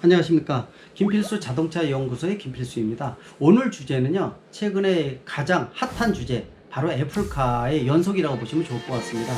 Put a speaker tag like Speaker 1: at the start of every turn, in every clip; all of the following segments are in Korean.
Speaker 1: 안녕하십니까. 김필수 자동차 연구소의 김필수입니다. 오늘 주제는요, 최근에 가장 핫한 주제, 바로 애플카의 연속이라고 보시면 좋을 것 같습니다.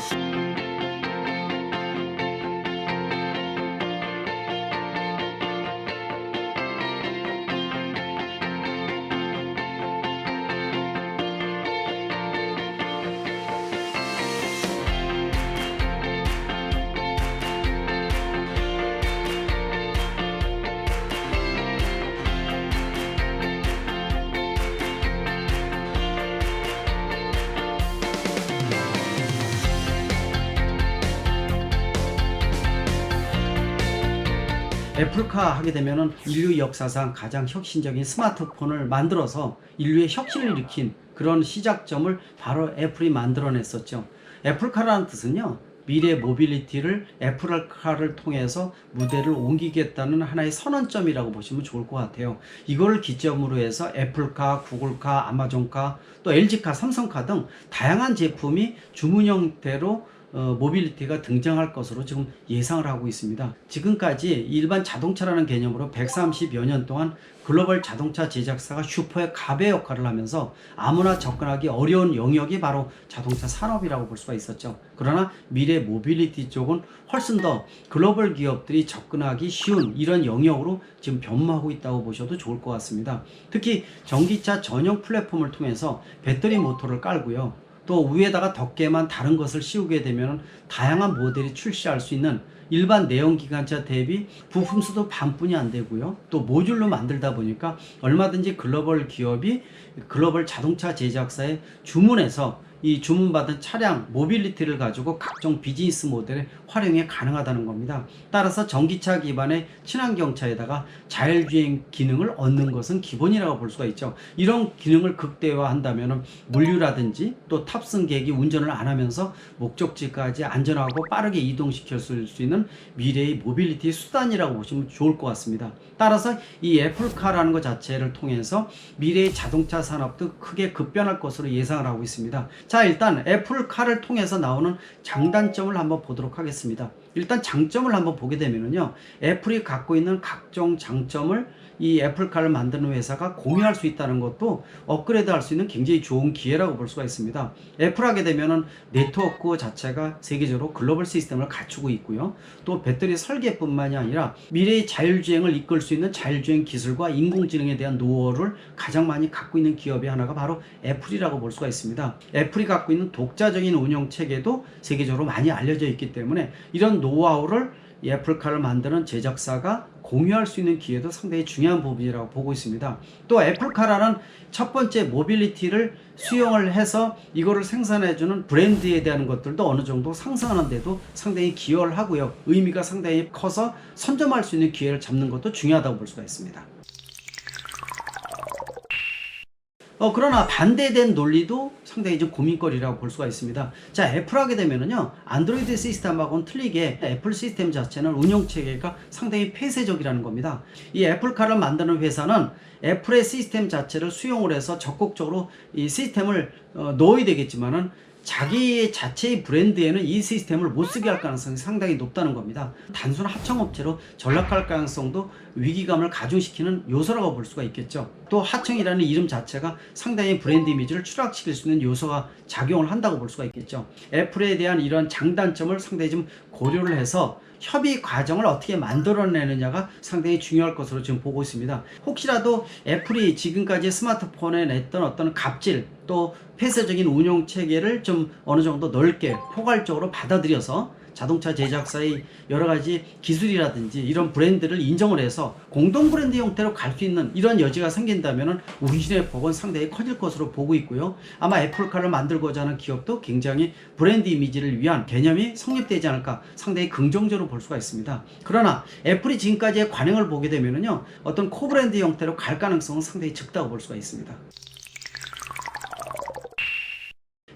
Speaker 1: 애플카 하게 되면은 인류 역사상 가장 혁신적인 스마트폰을 만들어서 인류의 혁신을 일으킨 그런 시작점을 바로 애플이 만들어냈었죠. 애플카라는 뜻은요, 미래 모빌리티를 애플카를 통해서 무대를 옮기겠다는 하나의 선언점이라고 보시면 좋을 것 같아요. 이걸 기점으로 해서 애플카, 구글카, 아마존카, 또 LG카, 삼성카 등 다양한 제품이 주문 형태로 모빌리티가 등장할 것으로 지금 예상을 하고 있습니다. 지금까지 일반 자동차라는 개념으로 130여 년 동안 글로벌 자동차 제작사가 슈퍼의 갑의 역할을 하면서 아무나 접근하기 어려운 영역이 바로 자동차 산업이라고 볼 수가 있었죠. 그러나 미래 모빌리티 쪽은 훨씬 더 글로벌 기업들이 접근하기 쉬운 이런 영역으로 지금 변모하고 있다고 보셔도 좋을 것 같습니다. 특히 전기차 전용 플랫폼을 통해서 배터리 모터를 깔고요, 또 위에다가 덮개만 다른 것을 씌우게 되면 다양한 모델이 출시할 수 있는 일반 내연기관차 대비 부품 수도 반뿐이 안 되고요, 또 모듈로 만들다 보니까 얼마든지 글로벌 기업이 글로벌 자동차 제작사에 주문해서 이 주문받은 차량 모빌리티를 가지고 각종 비즈니스 모델에 활용이 가능하다는 겁니다. 따라서 전기차 기반의 친환경차에다가 자율주행 기능을 얻는 것은 기본이라고 볼 수가 있죠. 이런 기능을 극대화한다면 물류라든지 또 탑승객이 운전을 안 하면서 목적지까지 안전하고 빠르게 이동시킬 수 있는 미래의 모빌리티 수단이라고 보시면 좋을 것 같습니다. 따라서 이 애플카라는 것 자체를 통해서 미래의 자동차 산업도 크게 급변할 것으로 예상을 하고 있습니다. 자, 일단 애플카를 통해서 나오는 장단점을 한번 보도록 하겠습니다. 일단 장점을 한번 보게 되면요, 애플이 갖고 있는 각종 장점을 이 애플카를 만드는 회사가 공유할 수 있다는 것도 업그레이드 할 수 있는 굉장히 좋은 기회라고 볼 수가 있습니다. 애플 하게 되면은 네트워크 자체가 세계적으로 글로벌 시스템을 갖추고 있고요, 또 배터리 설계뿐만이 아니라 미래의 자율주행을 이끌 수 있는 자율주행 기술과 인공지능에 대한 노하우를 가장 많이 갖고 있는 기업이 하나가 바로 애플이라고 볼 수가 있습니다. 애플이 갖고 있는 독자적인 운영 체계도 세계적으로 많이 알려져 있기 때문에 이런 노하우를 이 애플카를 만드는 제작사가 공유할 수 있는 기회도 상당히 중요한 부분이라고 보고 있습니다. 또 애플카라는 첫 번째 모빌리티를 수용을 해서 이거를 생산해주는 브랜드에 대한 것들도 어느 정도 상승하는 데도 상당히 기여를 하고요, 의미가 상당히 커서 선점할 수 있는 기회를 잡는 것도 중요하다고 볼 수가 있습니다. 그러나 반대된 논리도 상당히 좀 고민거리라고 볼 수가 있습니다. 자, 애플 하게 되면은요, 안드로이드 시스템하고는 틀리게 애플 시스템 자체는 운영체계가 상당히 폐쇄적이라는 겁니다. 이 애플카를 만드는 회사는 애플의 시스템 자체를 수용을 해서 적극적으로 이 시스템을 넣어야 되겠지만은 자기 자체의 브랜드에는 이 시스템을 못 쓰게 할 가능성이 상당히 높다는 겁니다. 단순 하청업체로 전락할 가능성도 위기감을 가중시키는 요소라고 볼 수가 있겠죠. 또 하청이라는 이름 자체가 상당히 브랜드 이미지를 추락시킬 수 있는 요소가 작용을 한다고 볼 수가 있겠죠. 애플에 대한 이런 장단점을 상당히 좀 고려를 해서 협의 과정을 어떻게 만들어내느냐가 상당히 중요할 것으로 지금 보고 있습니다. 혹시라도 애플이 지금까지 스마트폰에 냈던 어떤 갑질 또 폐쇄적인 운영 체계를 좀 어느 정도 넓게 포괄적으로 받아들여서 자동차 제작사의 여러 가지 기술이라든지 이런 브랜드를 인정을 해서 공동 브랜드 형태로 갈 수 있는 이런 여지가 생긴다면 운신의 폭은 상당히 커질 것으로 보고 있고요, 아마 애플카를 만들고자 하는 기업도 굉장히 브랜드 이미지를 위한 개념이 성립되지 않을까 상당히 긍정적으로 볼 수가 있습니다. 그러나 애플이 지금까지의 관행을 보게 되면요, 어떤 코브랜드 형태로 갈 가능성은 상당히 적다고 볼 수가 있습니다.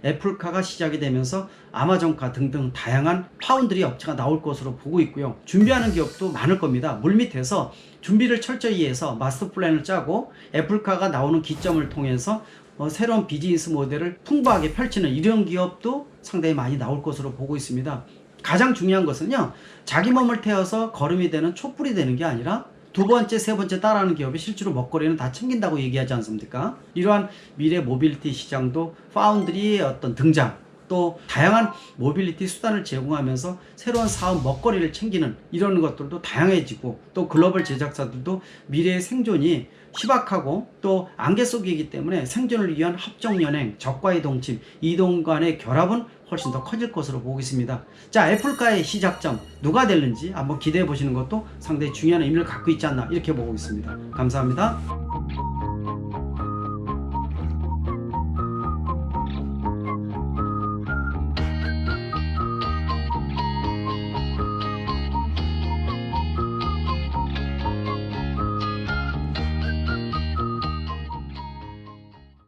Speaker 1: 애플카가 시작이 되면서 아마존카 등등 다양한 파운드리 업체가 나올 것으로 보고 있고요, 준비하는 기업도 많을 겁니다. 물밑에서 준비를 철저히 해서 마스터 플랜을 짜고 애플카가 나오는 기점을 통해서 새로운 비즈니스 모델을 풍부하게 펼치는 이런 기업도 상당히 많이 나올 것으로 보고 있습니다. 가장 중요한 것은요, 자기 몸을 태워서 걸음이 되는 촛불이 되는 게 아니라 두 번째, 세 번째 따라하는 기업이 실제로 먹거리는 다 챙긴다고 얘기하지 않습니까? 이러한 미래 모빌리티 시장도 파운드리의 어떤 등장, 또 다양한 모빌리티 수단을 제공하면서 새로운 사업 먹거리를 챙기는 이런 것들도 다양해지고, 또 글로벌 제작사들도 미래의 생존이 희박하고 또 안개 속이기 때문에 생존을 위한 합종연행, 적과의 동침, 이동 간의 결합은 훨씬 더 커질 것으로 보고 있습니다. 자, 애플카의 시작점 누가 될는지 한번 기대해 보시는 것도 상당히 중요한 의미를 갖고 있지 않나 이렇게 보고 있습니다. 감사합니다.